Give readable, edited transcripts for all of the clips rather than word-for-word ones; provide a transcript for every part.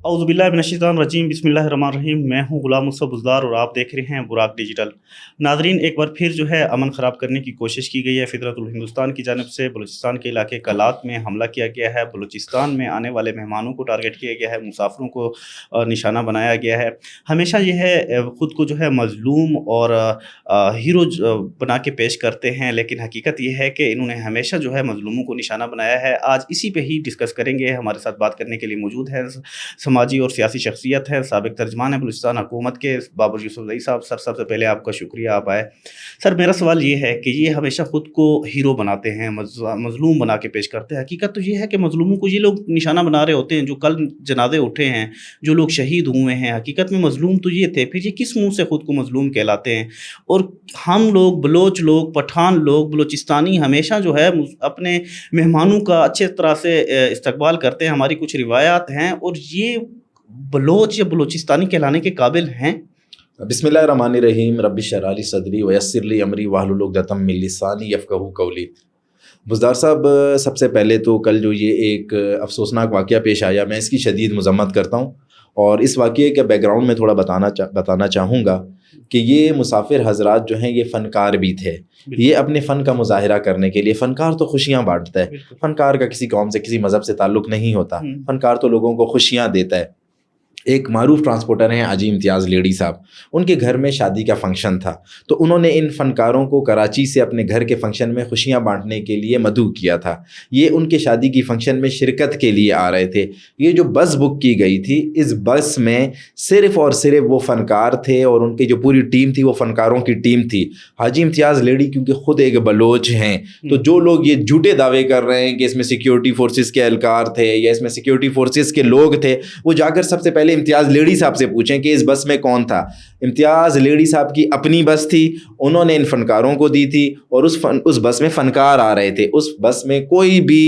اعوذ باللہ من الشیطان الرجیم، بسم اللہ الرحمن الرحیم۔ میں ہوں غلام مصطفیٰ بزدار اور آپ دیکھ رہے ہیں براق ڈیجیٹل۔ ناظرین، ایک بار پھر جو ہے امن خراب کرنے کی کوشش کی گئی ہے فطرت الہندوستان کی جانب سے۔ بلوچستان کے علاقے کلات میں حملہ کیا گیا ہے، بلوچستان میں آنے والے مہمانوں کو ٹارگٹ کیا گیا ہے، مسافروں کو نشانہ بنایا گیا ہے۔ ہمیشہ یہ ہے خود کو جو ہے مظلوم اور ہیرو بنا کے پیش کرتے ہیں، لیکن حقیقت یہ ہے کہ انہوں نے ہمیشہ جو ہے مظلوموں کو نشانہ بنایا ہے۔ آج اسی پہ ہی ڈسکس کریں گے۔ ہمارے ساتھ بات کرنے کے لیے موجود ہے سماجی اور سیاسی شخصیت ہے، سابق ترجمان ہے بلوچستان حکومت کے، بابر یوسفزئی صاحب۔ سر، سب سے پہلے آپ کا شکریہ، آپ آئے۔ سر، میرا سوال یہ ہے کہ یہ ہمیشہ خود کو ہیرو بناتے ہیں، مظلوم بنا کے پیش کرتے ہیں۔ حقیقت تو یہ ہے کہ مظلوموں کو یہ لوگ نشانہ بنا رہے ہوتے ہیں، جو کل جنازے اٹھے ہیں، جو لوگ شہید ہوئے ہیں، حقیقت میں مظلوم تو یہ تھے۔ پھر یہ کس منہ سے خود کو مظلوم کہلاتے ہیں؟ اور ہم لوگ بلوچ لوگ، پٹھان لوگ، بلوچستانی ہمیشہ جو ہے اپنے مہمانوں کا اچھے طرح سے استقبال کرتے ہیں۔ ہماری کچھ روایات ہیں، اور یہ بلوچ یا بلوچستانی کہلانے کے قابل ہیں؟ بسم اللہ الرحمن الرحیم۔ رب اشرح لی صدری ویسر لی امری واحلل عقدۃ من لسانی یفقہوا قولی۔ بزدار صاحب، سب سے پہلے تو کل جو یہ ایک افسوسناک واقعہ پیش آیا، میں اس کی شدید مذمت کرتا ہوں، اور اس واقعے کے بیک گراؤنڈ میں تھوڑا بتانا چاہوں گا کہ یہ مسافر حضرات جو ہیں یہ فنکار بھی تھے۔ یہ اپنے فن کا مظاہرہ کرنے کے لیے، فنکار تو خوشیاں بانٹتا ہے، فنکار کا کسی قوم سے، کسی مذہب سے تعلق نہیں ہوتا، فنکار تو لوگوں کو خوشیاں دیتا ہے۔ ایک معروف ٹرانسپورٹر ہیں حاجی امتیاز لیڈی صاحب، ان کے گھر میں شادی کا فنکشن تھا، تو انہوں نے ان فنکاروں کو کراچی سے اپنے گھر کے فنکشن میں خوشیاں بانٹنے کے لیے مدعو کیا تھا۔ یہ ان کے شادی کی فنکشن میں شرکت کے لیے آ رہے تھے۔ یہ جو بس بک کی گئی تھی، اس بس میں صرف اور صرف وہ فنکار تھے، اور ان کی جو پوری ٹیم تھی وہ فنکاروں کی ٹیم تھی۔ حاجی امتیاز لیڈی کیونکہ خود ایک بلوچ ہیں، تو جو لوگ یہ جھوٹے دعوے کر رہے ہیں کہ اس میں سیکیورٹی فورسز کے اہلکار تھے یا اس میں سیکیورٹی فورسز کے لوگ تھے، وہ جا کر سب سے پہلے امتیاز لیڈی صاحب سے پوچھیں کہ اس بس میں کون تھا۔ امتیاز لیڈی صاحب کی اپنی بس تھی، انہوں نے ان فنکاروں کو دی تھی، اور اس بس میں فنکار آ رہے تھے۔ اس بس میں کوئی بھی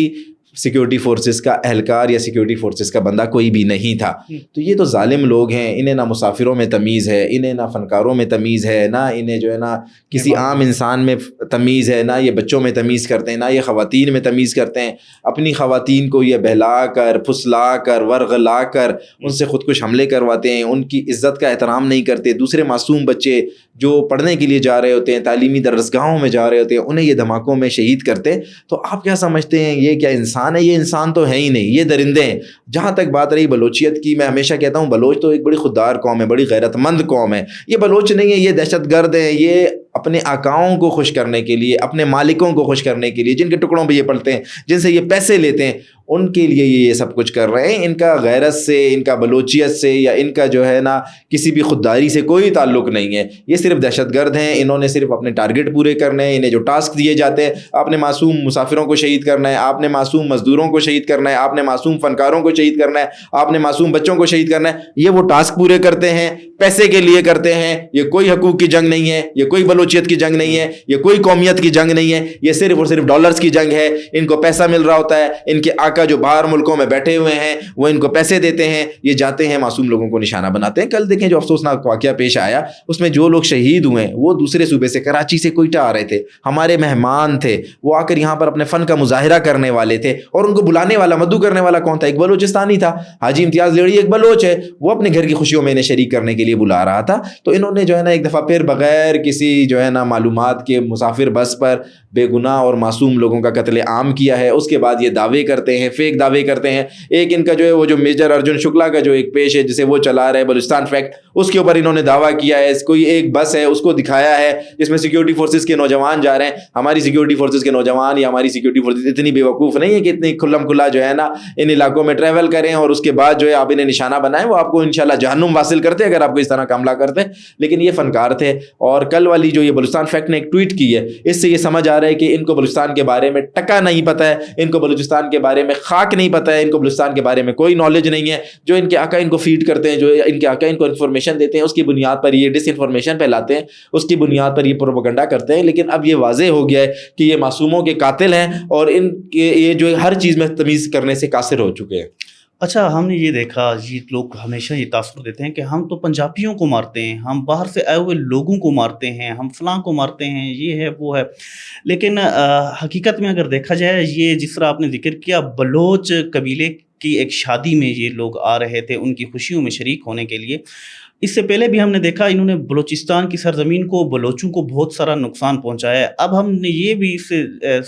سیکیورٹی فورسز کا اہلکار یا سیکیورٹی فورسز کا بندہ کوئی بھی نہیں تھا۔ تو یہ تو ظالم لوگ ہیں، انہیں نہ مسافروں میں تمیز ہے، انہیں نہ فنکاروں میں تمیز ہے، نہ انہیں جو ہے نا کسی عام انسان میں تمیز ہے، نہ یہ بچوں میں تمیز کرتے ہیں، نہ یہ خواتین میں تمیز کرتے ہیں۔ اپنی خواتین کو یہ بہلا کر، پھسلا کر، ورغلا کر ان سے خودکش حملے کرواتے ہیں، ان کی عزت کا احترام نہیں کرتے۔ دوسرے معصوم بچے جو پڑھنے کے لیے جا رہے ہوتے ہیں، تعلیمی درسگاہوں میں جا رہے ہوتے ہیں، انہیں یہ دھماکوں میں شہید کرتے۔ تو آپ کیا سمجھتے ہیں یہ کیا انسان ہے؟ یہ انسان تو ہے ہی نہیں، یہ درندے ہیں۔ جہاں تک بات رہی بلوچیت کی، میں ہمیشہ کہتا ہوں بلوچ تو ایک بڑی خوددار قوم ہے، بڑی غیرت مند قوم ہے۔ یہ بلوچ نہیں ہے، یہ دہشت گرد ہیں۔ یہ اپنے آقاؤں کو خوش کرنے کے لیے، اپنے مالکوں کو خوش کرنے کے لیے، جن کے ٹکڑوں پہ یہ پلتے ہیں، جن سے یہ پیسے لیتے ہیں، ان کے لیے یہ سب کچھ کر رہے ہیں۔ ان کا غیرت سے، ان کا بلوچیت سے، یا ان کا جو ہے نا کسی بھی خودداری سے کوئی تعلق نہیں ہے۔ یہ صرف دہشت گرد ہیں۔ انہوں نے صرف اپنے ٹارگٹ پورے کرنے ہیں۔ انہیں جو ٹاسک دیے جاتے ہیں، آپ نے معصوم مسافروں کو شہید کرنا ہے، آپ نے معصوم مزدوروں کو شہید کرنا ہے، آپ نے معصوم فنکاروں کو شہید کرنا ہے، آپ نے معصوم بچوں کو شہید کرنا ہے، یہ وہ ٹاسک پورے کرتے ہیں، پیسے کے لیے کرتے ہیں۔ یہ کوئی حقوق کی جنگ نہیں ہے، یہ کوئی بلوچیت کی جنگ نہیں ہے، یہ کوئی قومیت کی جنگ نہیں ہے، یہ صرف اور صرف ڈالرز کی جنگ ہے۔ ان کو پیسہ مل رہا ہوتا ہے، ان کے آقا جو باہر ملکوں میں بیٹھے ہوئے ہیں وہ ان کو پیسے دیتے ہیں، یہ جاتے ہیں معصوم لوگوں کو نشانہ بناتے ہیں۔ کل دیکھیں جو افسوسناک واقعہ پیش آیا، اس میں جو لوگ شہید ہوئے ہیں وہ دوسرے صوبے سے، کراچی سے کوئٹہ آ رہے تھے، ہمارے مہمان تھے، وہ آ کر یہاں پر اپنے فن کا مظاہرہ کرنے والے تھے، اور ان کو بلانے والا، مدعو کرنے والا کون تھا؟ ایک بلوچستانی تھا۔ حاجی امتیاز لیڈی ایک بلوچ ہے، وہ اپنے گھر کی خوشیوں میں انہیں شریک کرنے کے لیے بلا رہا تھا۔ تو انہوں نے جو ہے نا ایک دفعہ پھر بغیر کسی جو ہے نا معلومات کے مسافر بس پر بے گناہ اور معصوم لوگوں کا قتل عام کیا ہے۔ اس کے بعد یہ دعوے کرتے ہیں، فیک دعوے کرتے ہیں۔ ایک ان کا جو ہے وہ جو میجر ارجن شکلا کا جو ایک پیش ہے جسے وہ چلا رہے بلوچستان فیکٹ، اس کے اوپر انہوں نے دعویٰ کیا ہے۔ کوئی ایک بس ہے، اس کو دکھایا ہے جس میں سیکیورٹی فورسز کے نوجوان جا رہے ہیں۔ ہماری سیکیورٹی فورسز کے نوجوان یا ہماری سیکیورٹی فورسز اتنی بیوقوف نہیں ہے کہ اتنی کھلم کھلا جو ہے نا ان علاقوں میں ٹریول کریں اور اس کے بعد جو ہے آپ انہیں نشانہ بنائیں۔ وہ آپ کو انشاءاللہ جہنم واصل کرتے اگر آپ کو اس طرح کا حملہ کرتے۔ لیکن یہ فنکار تھے، اور کل والی جو یہ بلوچستان فیکٹ نے ایک ٹویٹ کی ہے، اس سے یہ سمجھ آ رہا ہے کہ ان کو بلوچستان کے بارے میں ٹکا نہیں پتہ ہے، ان کو بلوچستان کے بارے میں خاک نہیں پتہ ہے، ان کو بلوچستان کے بارے میں کوئی نالج نہیں ہے۔ جو ان کے آقا ان کو فیڈ کرتے ہیں، جو ان کے آقا ان کو انفارمیشن دیتے ہیں، اس کی بنیاد پر یہ ڈس انفارمیشن پھیلاتے ہیں، اس کی بنیاد پر یہ پروپیگنڈا کرتے ہیں۔ لیکن اب یہ واضح ہو گیا ہے کہ یہ معصوموں کے قاتل ہیں، اور ان کے یہ جو ہر چیز میں تمیز کرنے سے قاصر ہو چکے ہیں۔ اچھا، ہم نے یہ دیکھا، یہ لوگ ہمیشہ یہ تاثر دیتے ہیں کہ ہم تو پنجابیوں کو مارتے ہیں، ہم باہر سے آئے ہوئے لوگوں کو مارتے ہیں، ہم فلاں کو مارتے ہیں، یہ ہے وہ ہے۔ لیکن حقیقت میں اگر دیکھا جائے، یہ جس طرح آپ نے ذکر کیا، بلوچ قبیلے کی ایک شادی میں یہ لوگ آ رہے تھے ان کی خوشیوں میں شریک ہونے کے لیے. اس سے پہلے بھی ہم نے دیکھا انہوں نے بلوچستان کی سرزمین کو بلوچوں کو بہت سارا نقصان پہنچایا ہے. اب ہم نے یہ بھی اس سے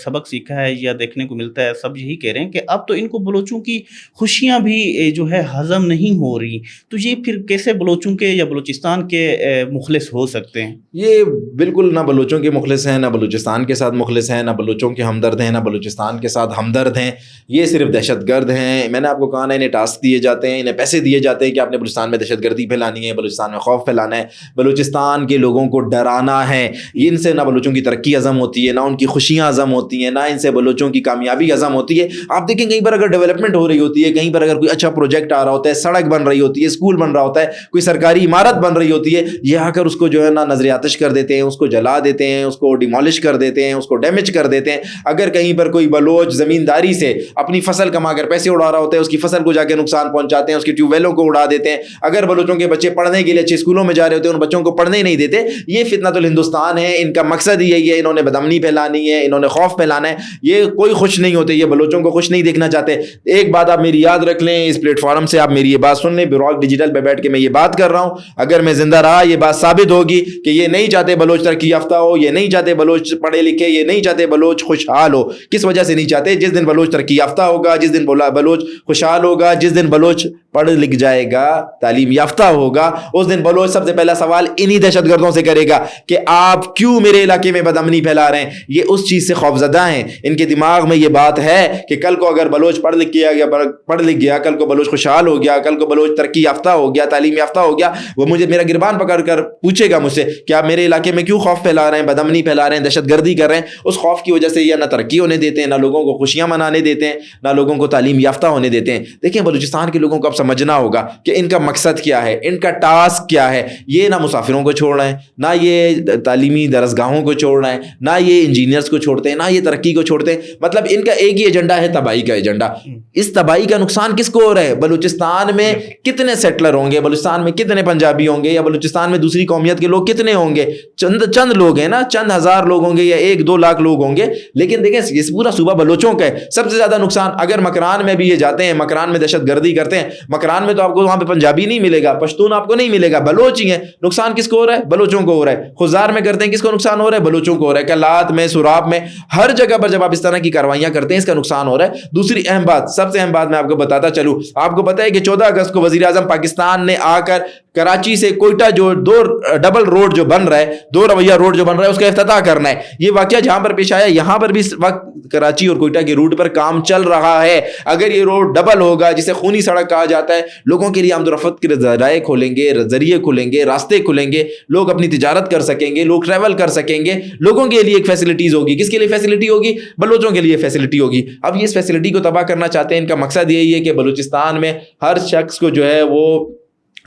سبق سیکھا ہے یا دیکھنے کو ملتا ہے, سب یہی کہہ رہے ہیں کہ اب تو ان کو بلوچوں کی خوشیاں بھی جو ہے ہضم نہیں ہو رہی. تو یہ پھر کیسے بلوچوں کے یا بلوچستان کے مخلص ہو سکتے ہیں؟ یہ بالکل نہ بلوچوں کے مخلص ہیں, نہ بلوچستان کے ساتھ مخلص ہیں, نہ بلوچوں کے ہمدرد ہیں, نہ بلوچستان کے ساتھ ہمدرد ہیں. یہ صرف دہشت گرد ہیں. میں نے آپ کو کہا نا, انہیں ٹاسک دیے جاتے ہیں, انہیں پیسے دیے جاتے ہیں کہ آپ نے بلوچستان میں دہشت گردی پھیلانی ہے, بلوچستان میں خوف پھیلانا ہے, بلوچستان کے لوگوں کو ڈرانا ہے. ان سے نہ بلوچوں کی ترقی ہضم ہوتی ہے, نہ ان کی خوشیاں ہضم ہوتی ہیں, نہ ان سے بلوچوں کی کامیابی ہضم ہوتی ہے. آپ دیکھیں کہیں پر اگر ڈیولپمنٹ ہو رہی ہوتی ہے, کہیں پر اگر کوئی اچھا پروجیکٹ آ رہا ہوتا ہے, سڑک بن رہی ہوتی ہے, اسکول بن رہا ہوتا ہے, کوئی سرکاری عمارت بن رہی ہوتی ہے, یہ آ کر اس کو جو ہے نا نظر آتش کر دیتے ہیں, اس کو جلا دیتے ہیں, اس کو ڈیمالش کر دیتے ہیں, اس کو ڈیمیج کر دیتے ہیں. اگر کہیں پر کوئی بلوچ زمینداری سے اپنی فصل کما کر پیسے اڑا رہا ہوتا ہے, اس کی فصل کو جا کے نقصان پہنچاتے ہیں, اس کی ٹیوب ویلوں کو اڑا دیتے ہیں. اگر بلوچوں کے بچے پڑھنے کے لیے اچھے اسکولوں میں جا رہے ہوتے ہیں, ان بچوں کو پڑھنے ہی نہیں دیتے. یہ فتنۃ الہندوستان ہے, ان کا مقصد یہی ہے, انہوں نے بدامنی پھیلانی ہے, انہوں نے خوف پھیلانا ہے. یہ کوئی خوش نہیں ہوتے, یہ بلوچوں کو خوش نہیں دیکھنا چاہتے. ایک بات آپ میری یاد رکھ لیں, اس پلیٹ فارم سے آپ میری یہ بات سن لیں, براک ڈیجیٹل پہ بیٹھ کے میں یہ بات کر رہا ہوں, اگر میں زندہ رہا یہ بات ثابت ہوگی کہ یہ نہیں چاہتے بلوچ ترقی یافتہ ہو, یہ نہیں چاہتے بلوچ پڑھے لکھے, یہ نہیں چاہتے بلوچ خوشحال ہو. کس وجہ سے نہیں چاہتے؟ جس دن بلوچ ترقی یافتہ ہوگا, جس دن بلوچ خوشحال ہوگا, جس دن بلوچ پڑھ لکھ جائے گا, تعلیم یافتہ ہوگا, اس دن بلوچ سب سے پہلا سوال انہی دہشت گردوں سے کرے گا کہ آپ کیوں میرے علاقے میں بدامنی پھیلا رہے ہیں. یہ اس چیز سے خوفزدہ ہیں, ان کے دماغ میں یہ بات ہے کہ کل کو اگر بلوچ پڑھ لکھ گیا, کل کو بلوچ خوشحال ہو گیا, کل کو بلوچ ترقی یافتہ ہو گیا, تعلیم یافتہ ہو گیا, وہ مجھے میرا گربان پکڑ کر پوچھے گا مجھ سے کہ آپ میرے علاقے میں کیوں خوف پھیلا رہے ہیں, بدامنی پھیلا رہے ہیں, دہشت گردی کر رہے ہیں. اس خوف کی وجہ سے یہ نہ ترقی ہونے دیتے ہیں, نہ لوگوں کو خوشیاں منانے دیتے ہیں, نہ لوگوں کو تعلیم یافتہ ہونے دیتے ہیں. دیکھیں بلوچستان کے لوگوں کو اب سمجھنا ہوگا کہ ان کا مقصد کیا ہے, ان کا ٹاسک کیا ہے. یہ نہ مسافروں کو چھوڑ رہے ہیں, نہ یہ تعلیمی درسگاہوں کو چھوڑ رہے ہیں, نہ یہ انجینئرز کو چھوڑتے ہیں, نہ یہ ترقی کو چھوڑتے ہیں. مطلب ان کا ایک ہی ایجنڈا ہے, تباہی کا ایجنڈا. اس تباہی کا نقصان کس کو ہو رہا ہے؟ بلوچستان میں کتنے سیٹلر ہوں گے, بلوچستان میں کتنے پنجابی ہوں گے, یا بلوچستان میں دوسری قومیت کے لوگ کتنے ہوں گے؟ چند لوگ ہیں نا, چند ہزار لوگ ہوں گے, یا 1-2 لاکھ لوگ ہوں گے. لیکن دیکھیں یہ پورا صوبہ بلوچوں کا ہے. سب سے زیادہ نقصان اگر مکران میں بھی یہ جاتے ہیں, مکران میں دہشت گردی کرتے ہیں, مکران میں تو آپ کو وہاں پہ پنجابی نہیں ملے گا, پشتون آپ کو نہیں ملے گا, بلوچ ہی ہیں. نقصان کس کو ہو رہا ہے؟ بلوچوں کو ہو رہا ہے. خزار میں کرتے ہیں, کس کو نقصان ہو رہا ہے؟ بلوچوں کو ہو رہا ہے. کلات میں, سراب میں, ہر جگہ پر جب آپ اس طرح کی کاروائیاں کرتے ہیں اس کا نقصان ہو رہا ہے. دوسری اہم بات, سب سے اہم بات میں آپ کو بتاتا چلوں, آپ کو پتہ ہے کہ 14 اگست کو وزیر اعظم پاکستان نے آ کر کراچی سے کوئٹہ جو 2 ڈبل روڈ جو بن رہا ہے, 2 رویہ روڈ جو بن رہا ہے, اس کا افتتاح کرنا ہے. یہ واقعہ جہاں پر پیش آیا, یہاں پر بھی اس وقت کراچی اور کوئٹہ کے روٹ پر کام چل رہا ہے. اگر یہ روڈ ڈبل ہوگا, جسے خونی سڑک کہا جاتا ہے, لوگوں کے لیے آمد و رفت کے ذرائع کھولیں گے, ذریعے کھلیں گے, راستے کھلیں گے, لوگ اپنی تجارت کر سکیں گے, لوگ ٹریول کر سکیں گے, لوگوں کے لیے ایک فیسلٹیز ہوگی. کس کے لیے فیسلٹی ہوگی؟ بلوچوں کے لیے فیسلٹی ہوگی. اب یہ اس فیسلٹی کو تباہ کرنا چاہتے ہیں. ان کا مقصد یہی ہے کہ بلوچستان میں ہر شخص کو جو ہے وہ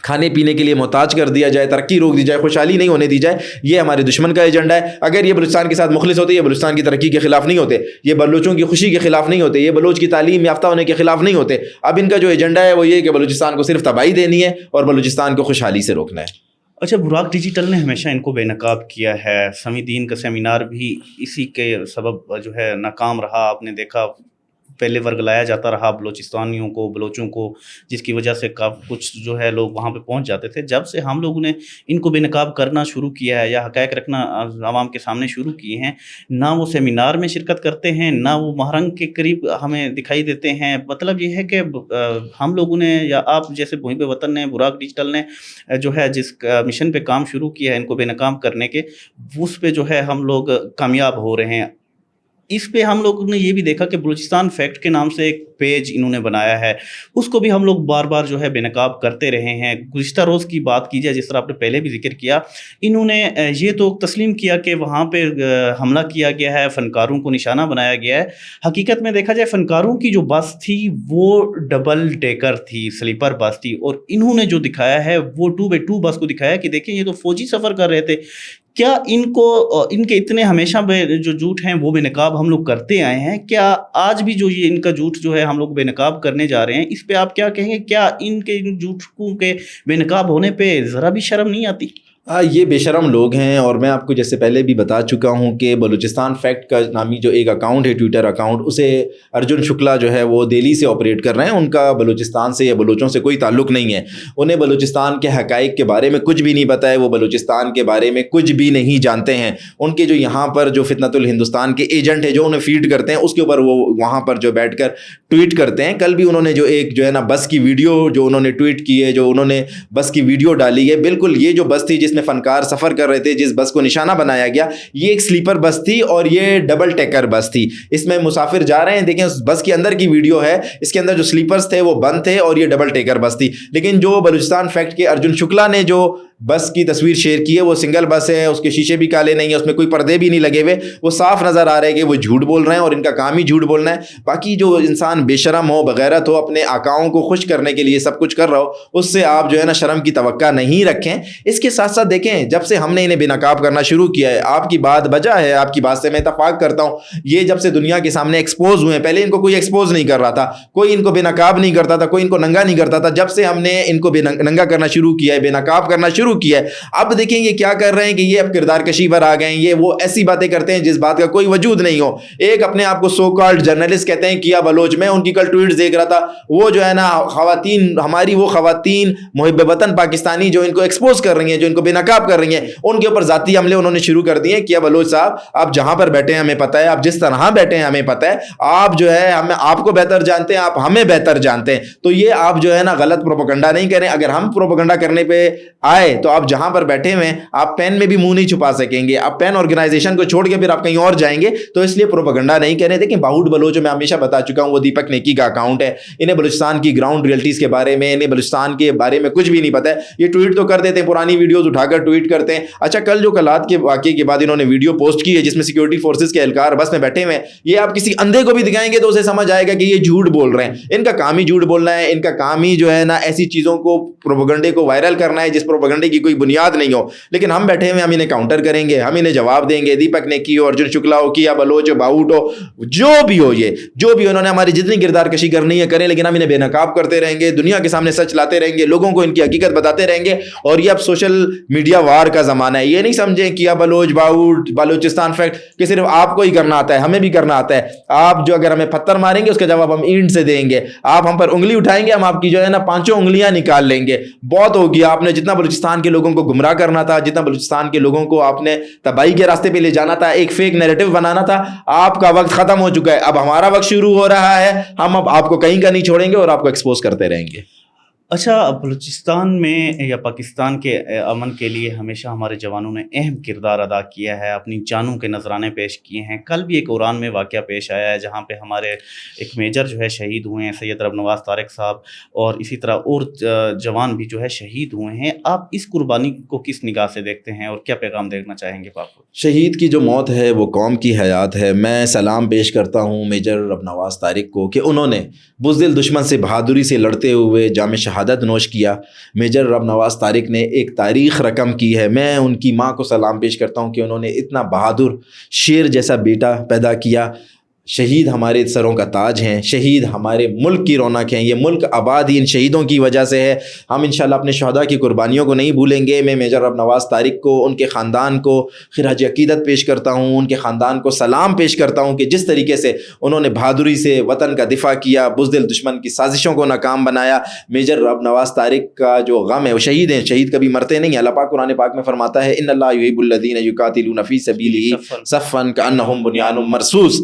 کھانے پینے کے لیے محتاج کر دیا جائے, ترقی روک دی جائے, خوشحالی نہیں ہونے دی جائے. یہ ہمارے دشمن کا ایجنڈا ہے. اگر یہ بلوچستان کے ساتھ مخلص ہوتے, یہ بلوچستان کی ترقی کے خلاف نہیں ہوتے, یہ بلوچوں کی خوشی کے خلاف نہیں ہوتے, یہ بلوچ کی تعلیم یافتہ ہونے کے خلاف نہیں ہوتے. اب ان کا جو ایجنڈا ہے وہ یہ کہ بلوچستان کو صرف تباہی دینی ہے اور بلوچستان کو خوشحالی سے روکنا ہے. اچھا, براک ڈیجیٹل نے ہمیشہ ان کو بے نقاب کیا ہے. سمیع الدین کا سیمینار بھی اسی کے سبب جو ہے ناکام رہا. آپ نے دیکھا پہلے ورگلایا جاتا رہا بلوچستانیوں کو, بلوچوں کو, جس کی وجہ سے کچھ جو ہے لوگ وہاں پہ پہنچ جاتے تھے. جب سے ہم لوگوں نے ان کو بے نقاب کرنا شروع کیا ہے یا حقائق رکھنا عوام کے سامنے شروع کیے ہیں, نہ وہ سیمینار میں شرکت کرتے ہیں, نہ وہ مہرنگ کے قریب ہمیں دکھائی دیتے ہیں. مطلب یہ ہے کہ ہم لوگوں نے یا آپ جیسے محب وطن نے, براک ڈیجیٹل نے جو ہے جس مشن پہ کام شروع کیا ہے ان کو بے نقاب کرنے کے, اس پہ جو ہے ہم لوگ کامیاب ہو رہے ہیں. اس پہ ہم لوگوں نے یہ بھی دیکھا کہ بلوچستان فیکٹ کے نام سے ایک پیج انہوں نے بنایا ہے, اس کو بھی ہم لوگ بار بار جو ہے بے نقاب کرتے رہے ہیں. گزشتہ روز کی بات کی جائے, جس طرح آپ نے پہلے بھی ذکر کیا, انہوں نے یہ تو تسلیم کیا کہ وہاں پہ حملہ کیا گیا ہے, فنکاروں کو نشانہ بنایا گیا ہے. حقیقت میں دیکھا جائے فنکاروں کی جو بس تھی وہ ڈبل ڈیکر تھی, سلیپر بس تھی, اور انہوں نے جو دکھایا ہے وہ 2x2 بس کو دکھایا کہ دیکھیں یہ تو فوجی سفر کر رہے تھے. کیا ان کے اتنے ہمیشہ جو جھوٹ ہیں وہ بے نقاب ہم لوگ کرتے آئے ہیں, کیا آج بھی جو یہ ان کا جھوٹ جو ہے ہم لوگ بے نقاب کرنے جا رہے ہیں, اس پہ آپ کیا کہیں گے؟ کیا ان کے جھوٹوں کے بے نقاب ہونے پہ ذرا بھی شرم نہیں آتی؟ یہ بے شرم لوگ ہیں، اور میں آپ کو جیسے پہلے بھی بتا چکا ہوں کہ بلوچستان فیکٹ کا نامی جو ایک اکاؤنٹ ہے ٹویٹر اکاؤنٹ، اسے ارجن شکلا جو ہے وہ دہلی سے آپریٹ کر رہے ہیں. ان کا بلوچستان سے یا بلوچوں سے کوئی تعلق نہیں ہے. انہیں بلوچستان کے حقائق کے بارے میں کچھ بھی نہیں پتہ ہے، وہ بلوچستان کے بارے میں کچھ بھی نہیں جانتے ہیں. ان کے جو یہاں پر جو فتنۃ الہندوستان کے ایجنٹ ہیں جو انہیں فیڈ کرتے ہیں، اس کے اوپر وہ وہاں پر جو بیٹھ کر ٹویٹ کرتے ہیں. کل بھی انہوں نے جو ایک جو ہے نا بس کی ویڈیو جو انہوں نے ٹویٹ کی ہے، جو انہوں نے بس کی ویڈیو ڈالی ہے، بالکل یہ جو بس تھی جس میں فنکار سفر کر رہے تھے، جس بس کو نشانہ بنایا گیا، یہ ایک سلیپر بس تھی اور یہ ڈبل ٹیکر بس تھی. اس میں مسافر جا رہے ہیں، دیکھیں اس بس کے اندر کی ویڈیو ہے، اس کے اندر جو سلیپرز تھے وہ بند تھے اور یہ ڈبل ٹیکر بس تھی. لیکن جو بلوچستان فیکٹ کے ارجن شکلا نے جو بس کی تصویر شیئر کی ہے، وہ سنگل بس ہے، اس کے شیشے بھی کالے نہیں ہیں، اس میں کوئی پردے بھی نہیں لگے ہوئے. وہ صاف نظر آ رہا ہے کہ وہ جھوٹ بول رہے ہیں اور ان کا کام ہی جھوٹ بولنا ہے. باقی جو انسان بے شرم ہو، بغیرت ہو، اپنے آقاؤں کو خوش کرنے کے لیے سب کچھ کر رہا ہو، اس سے آپ جو ہے نا شرم کی توقع نہیں رکھیں. اس کے ساتھ ساتھ دیکھیں، جب سے ہم نے انہیں بے نقاب کرنا شروع کیا ہے، آپ کی بات بجا ہے، آپ کی بات سے میں اتفاق کرتا ہوں. یہ جب سے دنیا کے سامنے ایکسپوز ہوئے ہیں، پہلے ان کو کوئی ایکسپوز نہیں کر رہا تھا، کوئی ان کو بے نقاب نہیں کرتا تھا، کوئی ان کو ننگا نہیں کرتا تھا. جب سے ہم نے ان کو ننگا کرنا شروع کیا ہے، بے نقاب کرنا شروع کیا ہے، اب دیکھیں یہ کیا کر رہے ہیں کہ یہ اب کردار کشی پر آ گئے ہیں. یہ وہ ایسی باتیں کرتے ہیں جس بات کا کوئی وجود نہیں ہو. ایک اپنے آپ کو سو کالڈ جرنلسٹ کہتے ہیں کیا بلوچ. میں ان کی کل ٹویٹس دیکھ رہا تھا، وہ جو ہے نا خواتین، ہماری وہ خواتین محب وطن پاکستانی جو ان کو ایکسپوز کر رہی ہیں، جو ان کو بے نقاب کر رہی ہیں، ان کے اوپر ذاتی حملے انہوں نے شروع کر دیے. کیا بلوچ صاحب، آپ جہاں پر بیٹھے ہیں ہمیں پتہ ہے، آپ جس طرح بیٹھے ہیں ہمیں پتہ ہے، آپ جو ہے ہمیں آپ کو بہتر جانتے ہیں، آپ ہمیں بہتر جانتے ہیں. تو یہ آپ جو ہے نا غلط پروپیگنڈا نہیں کریں. اگر ہم پروپیگنڈا کرنے پہ آئے تو آپ جہاں پر بیٹھے ہوئے آپ پین میں بھی منہ نہیں چھپا سکیں گے. آپ پین آرگنائزیشن کو چھوڑ کے پھر آپ کہیں اور جائیں گے، تو اس لیے پروپیگنڈا نہیں کریں. دیکھیں باؤڈ بلوچ میں ہمیشہ بتا چکا ہوں، وہ دیپک نیکی کا اکاؤنٹ ہے. انہیں بلوچستان کی گراؤنڈ ریئلٹیز کے بارے میں، انہیں بلوچستان کے بارے میں کچھ بھی نہیں پتہ ہے. یہ ٹویٹ تو کر دیتے ہیں، پرانی ویڈیوز اٹھا کر ٹویٹ کرتے ہیں. اچھا، کل جو کلات کے واقعے کے بعد انہوں نے ویڈیو پوسٹ کی ہے جس میں سیکورٹی فورسز کے اہلکار بس میں بیٹھے ہوئے ہیں، یہ آپ کسی اندھے کو بھی دکھائیں گے تو اسے سمجھ آئے گا کہ یہ جھوٹ بول رہے ہیں. ان کا کام ہی جھوٹ بولنا ہے. ان کا کام ہی جو ہے نا ایسی چیزوں کو، پروپیگنڈے کو وائرل کرنا ہے جس پروپیگنڈے کی کوئی بنیاد نہیں ہو. لیکن ہم بیٹھے ہوئے، ہم انہیں کاؤنٹر کریں گے، ہم انہیں جواب دیں گے. دیپک نیکی ہو، ارجن شکلا ہو، کیا بلوچ ہو، باؤٹ ہو، جو بھی ہو، یہ جو بھی انہوں نے ہماری جتنی کردار کشی کرنی ہے کریں، لیکن ہم انہیں بے نقاب کرتے رہیں گے، دنیا کے سامنے سچ لاتے رہیں گے، لوگوں کو ان کی حقیقت بتاتے رہیں گے. اور یہ اب سوشل میڈیا وار کا زمانہ ہے. یہ نہیں سمجھیں کیا بلوچ، باؤٹ، بلوچستان فیکٹ کہ صرف آپ کو ہی کرنا آتا ہے، ہمیں بھی کرنا آتا ہے. آپ جو اگر ہمیں پتھر ماریں گے اس کا جواب ہم اینٹ سے دیں گے. آپ ہم پر انگلی اٹھائیں گے، ہم آپ کی جو ہے نا 5 انگلیاں نکال لیں گے. بہت ہو گیا. آپ نے جتنا بلوچستان کے لوگوں کو گمراہ کرنا تھا، جتنا بلوچستان کے لوگوں کو آپ نے تباہی کے راستے پہ لے جانا تھا، ایک فیک نیریٹو بنانا تھا، آپ کا وقت ختم ہو چکا ہے. اب ہمارا وقت شروع ہو رہا ہے. ہم اب آپ کو کہیں کا نہیں چھوڑیں گے اور آپ کو ایکسپوز کرتے رہیں گے. اچھا، بلوچستان میں یا پاکستان کے امن کے لیے ہمیشہ ہمارے جوانوں نے اہم کردار ادا کیا ہے، اپنی جانوں کے نذرانے پیش کیے ہیں. کل بھی ایک اوران میں واقعہ پیش آیا ہے جہاں پہ ہمارے ایک میجر جو ہے شہید ہوئے ہیں، سید رب نواز طارق صاحب، اور اسی طرح اور جوان بھی جو ہے شہید ہوئے ہیں. آپ اس قربانی کو کس نگاہ سے دیکھتے ہیں اور کیا پیغام دینا چاہیں گے آپ کو؟ شہید کی جو موت ہے وہ قوم کی حیات ہے. میں سلام پیش کرتا ہوں میجر رب نواز طارق کو کہ انہوں نے بزدل دشمن سے بہادری سے لڑتے ہوئے جام شہادت نوش کیا. میجر رب نواز طارق نے ایک تاریخ رقم کی ہے. میں ان کی ماں کو سلام پیش کرتا ہوں کہ انہوں نے اتنا بہادر شیر جیسا بیٹا پیدا کیا. شہید ہمارے سروں کا تاج ہیں، شہید ہمارے ملک کی رونق ہیں. یہ ملک آباد ہی ان شہیدوں کی وجہ سے ہے. ہم انشاءاللہ اپنے شہداء کی قربانیوں کو نہیں بھولیں گے. میں میجر رب نواز طارق کو، ان کے خاندان کو خراج عقیدت پیش کرتا ہوں، ان کے خاندان کو سلام پیش کرتا ہوں کہ جس طریقے سے انہوں نے بہادری سے وطن کا دفاع کیا، بزدل دشمن کی سازشوں کو ناکام بنایا. میجر رب نواز طارق کا جو غم ہے، وہ شہید ہیں، شہید کبھی مرتے نہیں ہیں. اللہ پاک قرآن پاک میں فرماتا ہے ان اللہ یحب الذین یقاتلون فی سبیلہ صفا کانہم بنیان مرصوص.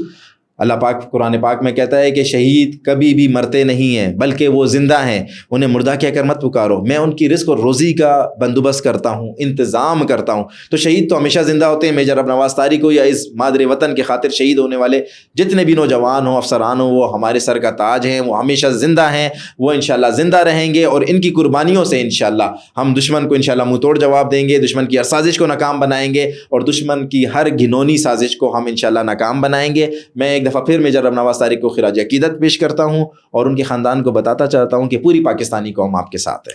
اللہ پاک قرآن پاک میں کہتا ہے کہ شہید کبھی بھی مرتے نہیں ہیں بلکہ وہ زندہ ہیں. انہیں مردہ کہہ کر مت پکارو. میں ان کی رزق اور روزی کا بندوبست کرتا ہوں، انتظام کرتا ہوں. تو شہید تو ہمیشہ زندہ ہوتے ہیں. میجر رب نواز طارق ہو یا اس مادر وطن کے خاطر شہید ہونے والے جتنے بھی نوجوان ہوں، افسران ہوں، وہ ہمارے سر کا تاج ہیں. وہ ہمیشہ زندہ ہیں، وہ انشاءاللہ زندہ رہیں گے. اور ان کی قربانیوں سے انشاءاللہ ہم دشمن کو انشاءاللہ منہ توڑ جواب دیں گے. دشمن کی ہر سازش کو ناکام بنائیں گے اور دشمن کی ہر گھنونی سازش کو ہم انشاءاللہ ناکام بنائیں گے. میں ایک دفعہ پھر میجر رب نواز طارق کو خراج عقیدت پیش کرتا ہوں اور ان کے خاندان کو بتاتا چاہتا ہوں کہ پوری پاکستانی قوم آپ کے ساتھ ہے.